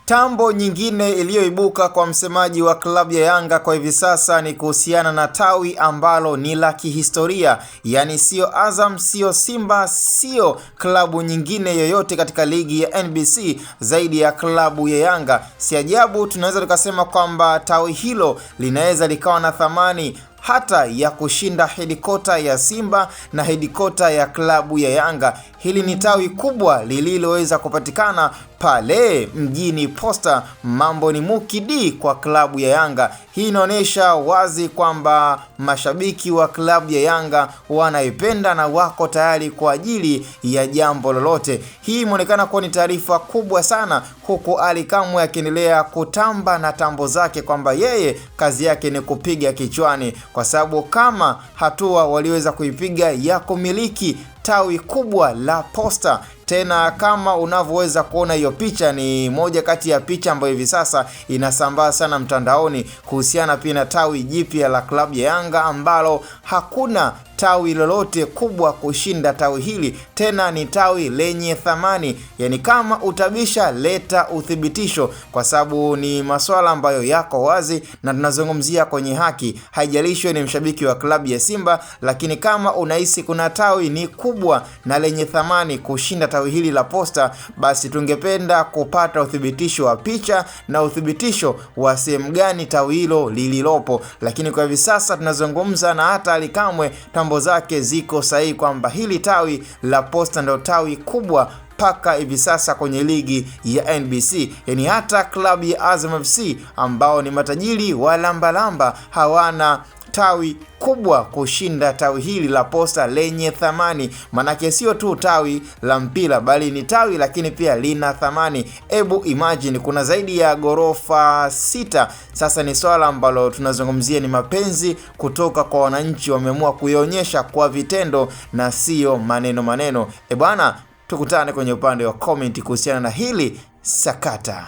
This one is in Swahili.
Tambo nyingine iliyoibuka kwa msemaji wa klabu ya Yanga kwa hivi sasa ni kuhusiana na tawi ambalo ni la kihistoria, yani sio Azam, sio Simba, sio klabu nyingine yoyote katika ligi ya NBC zaidi ya klabu ya Yanga. Si ajabu tunaweza tukasema kwamba tawi hilo linaweza likawa na thamani hata ya kushinda hedikota ya Simba na hedikota ya klabu ya Yanga. Hili ni tawi kubwa lililoweza kupatikana pale mjini Posta. Mambo ni mukidi kwa klabu ya Yanga. Hii inaonyesha wazi kwamba mashabiki wa klabu ya Yanga wanaipenda na wako tayari kwa ajili ya jambo lolote. Hii imeonekana kuwa ni taarifa kubwa sana, huku Ally Kamwe akiendelea kutamba na tambo zake kwamba yeye kazi yake ni kupiga kichwani, kwa sababu kama hatua waliweza kuipiga ya kumiliki tawi kubwa la Posta. Tena kama unavyoweza kuona, hiyo picha ni moja kati ya picha ambayo hivi sasa inasambaa sana mtandaoni kuhusiana pia na tawi jipya la klabu ya Yanga ambalo hakuna tawi lolote kubwa kushinda tawi hili. Tena ni tawi lenye thamani, yani kama utabisha leta uthibitisho, kwa sababu ni masuala ambayo yako wazi na tunazungumzia kwenye haki. Haijalishi ni mshabiki wa klabu ya Simba, lakini kama unahisi kuna tawi ni kubwa na lenye thamani kushinda tawi hili la Posta, basi tungependa kupata uthibitisho wa picha na uthibitisho wa sehemu gani tawi hilo lililopo. Lakini kwa hivi sasa tunazungumza na hata Ally Kamwe tambo zake ziko sahihi kwamba hili tawi la Posta ndio tawi kubwa paka hivi sasa kwenye ligi ya NBC. Yani hata klabu ya Azam FC ambao ni matajiri wa lambalamba hawana tawi kubwa kushinda tawi hili la Posta lenye thamani. Manake sio tu tawi la mpira, bali ni tawi lakini pia lina thamani. Ebu imagine kuna zaidi ya ghorofa 6. Sasa ni swala ambalo tunazungumzia ni mapenzi kutoka kwa wananchi, wameamua kuionyesha kwa vitendo na sio maneno. Bwana, tukutane kwenye upande wa comment kuhusiana na hili sakata.